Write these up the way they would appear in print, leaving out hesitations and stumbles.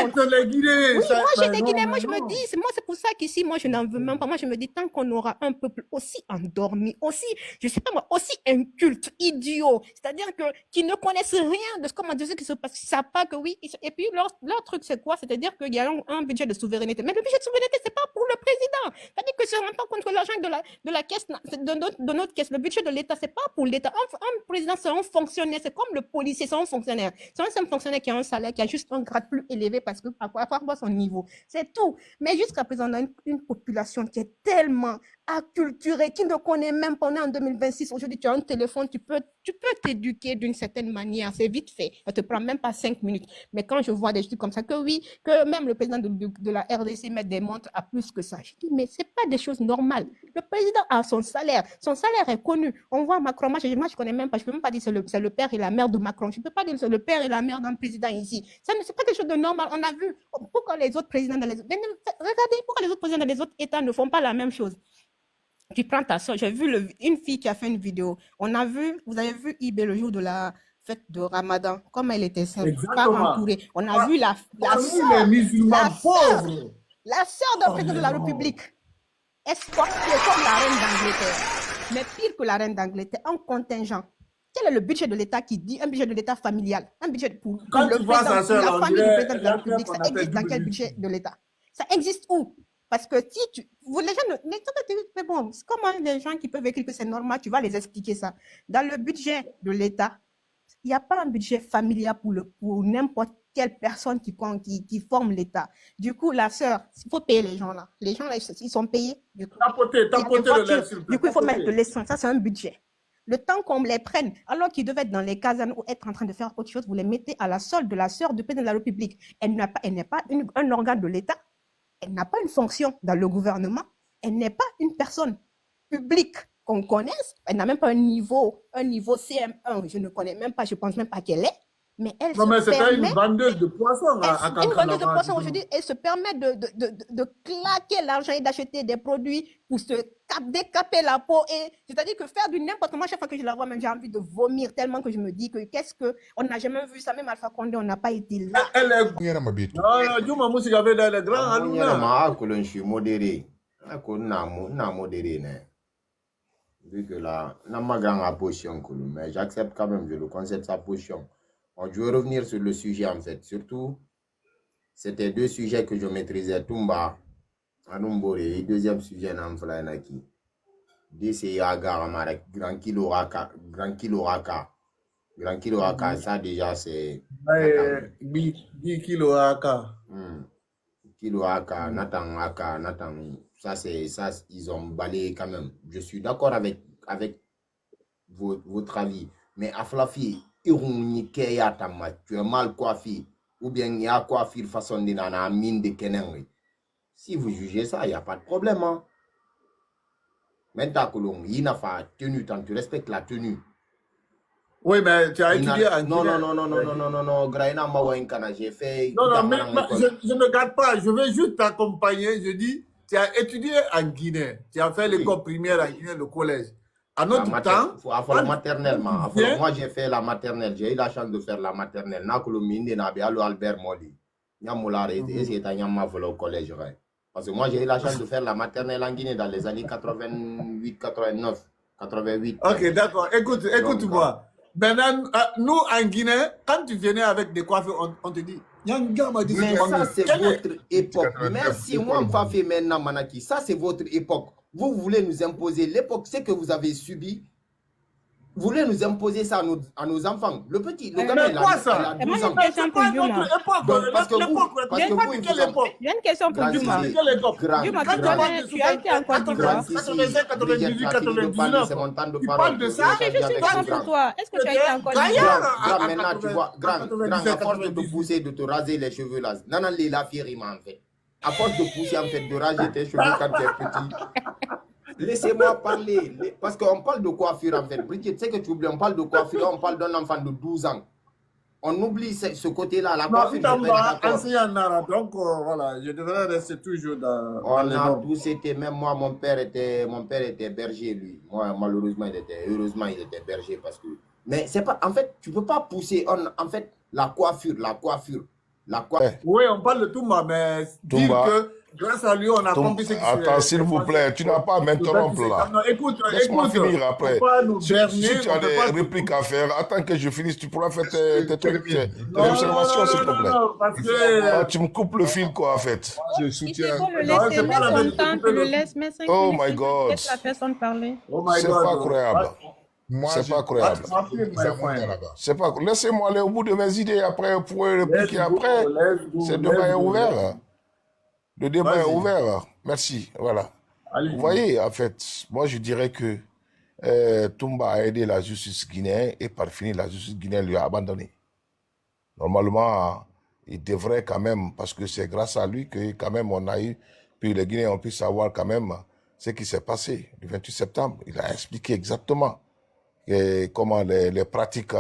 arrête les Guinéens. Oui, Ça... moi j'ai Mais des non, Guinéens, moi mais je me non. dis, c'est pour ça qu'ici, moi je n'en veux même pas. Moi je me dis, tant qu'on aura un peuple aussi endormi, aussi, je sais pas moi, aussi inculte, idiot, c'est-à-dire que qui ne connaissent rien de ce qui se passe, ils savent pas que oui, et puis leur truc c'est quoi? C'est-à-dire qu'il y a un budget de souveraineté. Mais le budget de souveraineté, c'est pas pour le président. C'est-à-dire que c'est en même temps contre l'argent de la caisse, de notre caisse. Le budget de l'État, c'est pas pour l'État. Un président, c'est un fonctionnaire, c'est comme le policier, c'est un fonctionnaire. C'est un fonctionnaire qui a un salaire, qui a juste un grade plus élevé parce que à voir son niveau. C'est tout. Mais jusqu'à présent, on a une population qui est tellement acculturée, qui ne connaît même pas. On est en 2026. Aujourd'hui, tu as un téléphone, tu peux t'éduquer d'une certaine manière. C'est vite fait. Ça te prend même pas 5 minutes. Mais quand je vois des trucs comme ça, que oui, que même le président de la RDC met des montres à plus que ça, je dis, mais c'est pas des choses normales. Le président a son salaire. Son salaire est connu. On voit Macron. Moi, je connais même pas. Je peux même pas dire c'est le père et la mère de Macron. Je peux pas dire c'est le père et la mère d'un président ici. Ça ne c'est pas quelque chose de normal. On a vu pourquoi les autres présidents dans les autres... Regardez pourquoi les autres présidents dans les autres États ne font pas la même chose. Tu prends ta soeur. J'ai vu une fille qui a fait une vidéo. Vous avez vu Ibé le jour de la fête de Ramadan, comme elle était simple, pas entourée. On a vu la soeur, les musulmans pauvres. La soeur d'un président de la République, escortée comme la reine d'Angleterre, mais pire que la reine d'Angleterre, un contingent. Quel est le budget de l'État qui dit un budget de l'État familial, un budget pour le président, la famille du président de la République, ça existe dans quel budget de l'État? Ça existe où? Parce que si les gens, mais bon, c'est comment les gens qui peuvent écrire que c'est normal, tu vas les expliquer ça. Dans le budget de l'État, il n'y a pas un budget familial pour n'importe quelle personne qui forme l'État. Du coup, la sœur, il faut payer les gens là. Les gens là, ils sont payés. Du coup, du coup il faut mettre de l'essence. Ça, c'est un budget. Le temps qu'on les prenne, alors qu'ils devaient être dans les casernes ou être en train de faire autre chose, vous les mettez à la solde de la sœur du président de la République. Elle n'est pas un organe de l'État. Elle n'a pas une fonction dans le gouvernement. Elle n'est pas une personne publique qu'on connaisse. Elle n'a même pas un niveau CM1. Je ne connais même pas, je ne pense même pas qu'elle est. Mais elle non, mais c'est une vendeuse de poissons. Une vendeuse de poissons aujourd'hui, elle se permet de claquer l'argent et d'acheter des produits pour se décaper la peau. C'est-à-dire que faire du n'importe quoi, chaque fois que je la vois, même j'ai envie de vomir tellement que je me dis que on n'a jamais vu ça, même Alpha Condé, on n'a pas été là. Elle est... Non, Djouma Moussi avait dans les grands. Je suis modéré. Modéré. Vu que là, n'a pas grande position, mais j'accepte quand même, je le concède sa position. Je veux revenir sur le sujet en fait. Surtout, c'était deux sujets que je maîtrisais. Tumba, Anumbore, et deuxième sujet, Namflainaki. DCI Agar Amarek, Grand Kilo Raka. Grand Kilo Raka, ça déjà c'est. 10 Kilo Raka. Kilo Raka, Nathan. Ça, ils ont balayé quand même. Je suis d'accord avec votre avis. Mais à Flafi, tu es mal coiffé. Ou bien il y a coiffure façon de nana mine de Kenen. Si vous jugez ça, il n'y a pas de problème. Hein. Maintenant, il n'a pas tenue, tant tu respectes la tenue. Oui, mais tu as étudié en Non, Graina Mawankana, j'ai fait. Non, mais je ne garde pas, je vais juste t'accompagner. Je dis, tu as étudié en Guinée, tu as fait l'école primaire en Guinée, le collège. À notre temps. La maternelle, moi j'ai fait la maternelle, j'ai eu la chance de faire la maternelle. Albert Moli. Au collège. Parce que moi j'ai eu la chance de faire la maternelle en Guinée dans les années 88, 89, 88. Ok, d'accord. Écoute-moi. Maintenant, nous en Guinée, quand tu venais avec des coiffures, on te dit, mais ça c'est votre époque. Merci, moi, Mfafe maintenant, Manaki. Ça c'est votre époque. Vous voulez nous imposer l'époque, c'est que vous avez subi. Vous voulez nous imposer ça à nos enfants. Le gamin, il a 12 ans. Parce que vous, il y a une question pour Djouma. Djouma, tu as été en Côte d'Ivoire. 85, 98, 99. Tu parles de ça. C'est juste une question pour toi. Est-ce que tu as été en Côte d'Ivoire? Maintenant, tu vois, à force de te pousser, de te raser les cheveux là, Nanan Lela Fierima en fait. À force de pousser, en fait, de raser tes cheveux quand tu es petit. Laissez-moi parler. Parce qu'on parle de coiffure, en fait. Brigitte, tu sais que tu oublies, on parle de coiffure, on parle d'un enfant de 12 ans. On oublie ce côté-là, la coiffure. Donc, voilà, je devrais rester toujours dans. On a tous été, même moi, mon père était berger, lui. Moi, malheureusement, heureusement, il était berger parce que. Mais c'est pas, en fait, tu peux pas pousser, en fait, la coiffure. La quoi? Oui, on parle de Toumba, mais dire Toumba, que grâce à lui, on a compris ce qui attends, s'il s'est vous passé plaît, tu n'as pas à le m'interrompre 26 là. septembre. Non, écoute, Laisse-moi finir on après. va nous Si berner, tu on as ne peut pas des tout. répliques à faire, attends que je finisse. Tu pourras faire tes trucs, tes Non, non, observations, s'il te non, plaît. non, parce que... Ah, tu me coupes le fil, quoi, en fait. Je Il soutiens. faut le Non, laisser, c'est mets pas la peine son de temps, couper tu le le... laisses, mets 5 Oh minutes, my il God. laisse la personne parler. Oh my C'est God. pas croyable. Moi, C'est j'ai pas croyable. What's happening, my friend? là-bas. C'est pas. Laissez-moi aller au bout de mes idées après, vous pourrez Let's répliquer go, après. let's go, C'est le débat est let's go. ouvert. Le débat est Vas-y, ouvert. Merci. Voilà. Vous allez-y. voyez, en fait, moi je dirais que Toumba a aidé la justice guinéenne et par finir, la justice guinéenne lui a abandonné. Normalement, il devrait quand même, parce que c'est grâce à lui que quand même on a eu, puis les Guinéens ont pu savoir quand même ce qui s'est passé le 28 septembre. Il a expliqué exactement comment les pratiques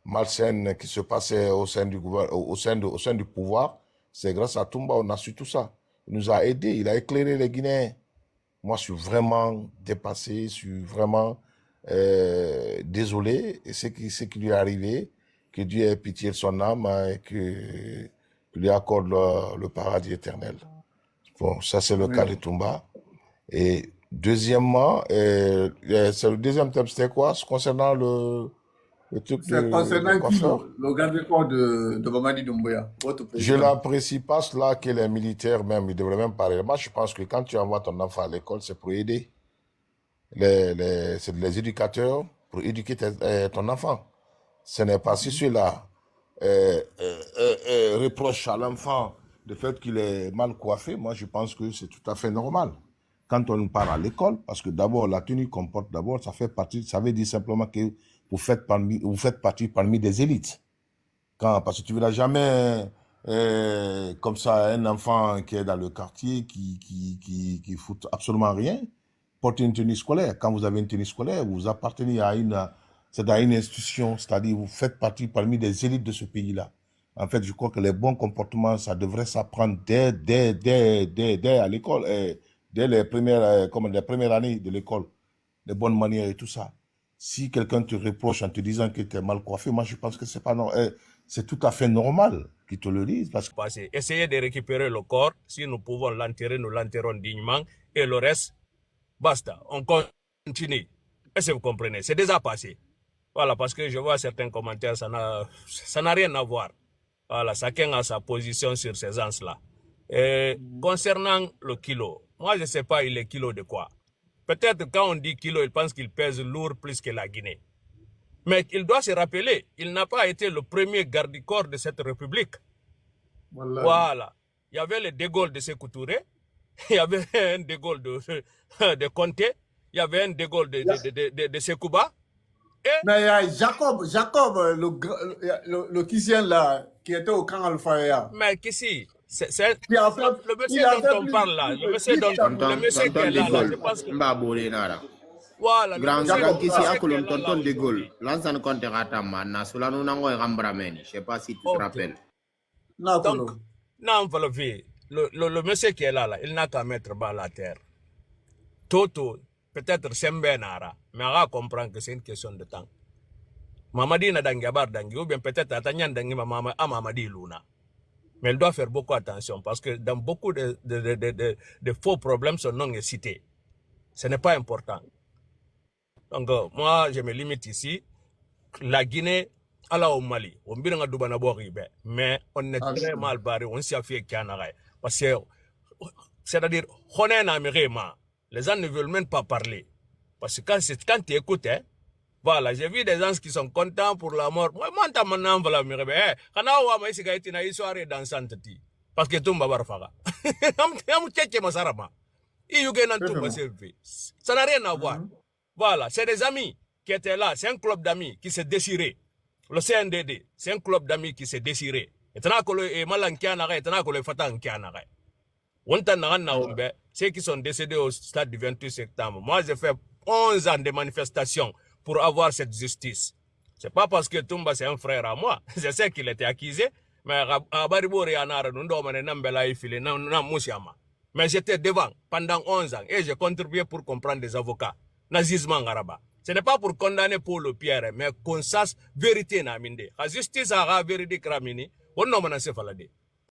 malsaines qui se passaient au sein du au sein du pouvoir, c'est grâce à Toumba on a su tout ça. Il nous a aidés, il a éclairé les Guinéens. Moi, je suis vraiment dépassé, je suis vraiment désolé de ce qui lui est arrivé. Que Dieu ait pitié de son âme et qu'il lui accorde le paradis éternel. Bon, ça c'est le cas de Toumba. Et deuxièmement, c'est le deuxième thème, c'était quoi? Concernant le truc C'est de concernant qui, coiffeur. le garde du corps de Mamadi Doumbouya, votre Je président. l'apprécie pas cela que les militaires même, ils devraient même parler. Moi, je pense que quand tu envoies ton enfant à l'école, c'est pour aider c'est les éducateurs pour éduquer ton enfant. Ce n'est pas si cela reproche à l'enfant le fait qu'il est mal coiffé. Moi, je pense que c'est tout à fait normal. Quand on part à l'école, parce que d'abord, la tenue qu'on porte d'abord, ça veut dire simplement que vous faites partie parmi des élites. Parce que tu ne verras jamais comme ça un enfant qui est dans le quartier qui fout absolument rien porter une tenue scolaire. Quand vous avez une tenue scolaire, vous appartenez à c'est dans une institution, c'est-à-dire vous faites partie parmi des élites de ce pays-là. En fait, je crois que les bons comportements, ça devrait s'apprendre dès à l'école, dès les premières années de l'école, les bonnes manières et tout ça. Si quelqu'un te reproche en te disant que tu es mal coiffé, moi je pense que c'est pas c'est tout à fait normal qu'il te le dise. Parce que Essayez de récupérer le corps. Si nous pouvons l'enterrer, nous l'enterrons dignement. Et le reste, basta. On continue. Est-ce que vous comprenez? C'est déjà passé. Voilà, parce que je vois certains commentaires, ça n'a rien à voir. Voilà, chacun a sa position sur ces ans-là. Concernant le kilo, moi je ne sais pas il est kilo de quoi. Peut-être quand on dit kilo, il pense qu'il pèse lourd plus que la Guinée. Mais il doit se rappeler, il n'a pas été le premier garde-corps de cette république. Voilà. Il y avait le De Gaulle de Sékou Touré, il y avait un De Gaulle de Conté, il y avait un De Gaulle de Sekouba. Mais il y a Jacob, le Kissien là, qui était au camp Alpha. Mais Kissi, c'est le monsieur dont on parle là, le monsieur qui est là, je pense que... Voilà, Grand Kissi akulum tonton De Gaulle. Lansan konte ratama na sulanu nango rambramen. Je sais pas si tu te rappelles. Donc, non, le monsieur qui est là, il n'a qu'à mettre bas la terre. Toto, peut-être Sembenara, mais on va comprendre que c'est une question de temps. Mamadi na dangi abar dangi, ou bien peut-être Atanyan dangi Mamadi Luna. Mais elle doit faire beaucoup attention parce que dans beaucoup de faux problèmes, son nom est cité. Ce n'est pas important. Donc, moi, je me limite ici. La Guinée, à la Mali, on vient de Dubana Boribe, mais on est très mal barré, on s'y a fait Kanara. Parce que, c'est-à-dire, on est en Amérique, les gens ne veulent même pas parler. Parce que quand tu écoutes, hein, voilà, j'ai vu des gens qui sont contents pour la mort. Moi, je suis maintenant pour la mort. Quand on a dit que une soirée dansante, parce que tout le monde va ça n'a rien à voir. Voilà, c'est des amis qui étaient là. C'est un club d'amis qui s'est déchiré. Le CNDD, c'est un club d'amis qui s'est déchiré. Et ceux qui sont décédés au stade du 28 septembre. Moi, j'ai fait 11 ans de manifestations pour avoir cette justice. C'est pas parce que Toumba c'est un frère à moi. Je sais qu'il était accusé. Mais j'étais devant pendant 11 ans et j'ai contribué pour comprendre des avocats. Nazisme Araba. Ce n'est pas pour condamner Paul Pierre, mais qu'on sache vérité na minde. La justice a vérité kramini. on no mana se falade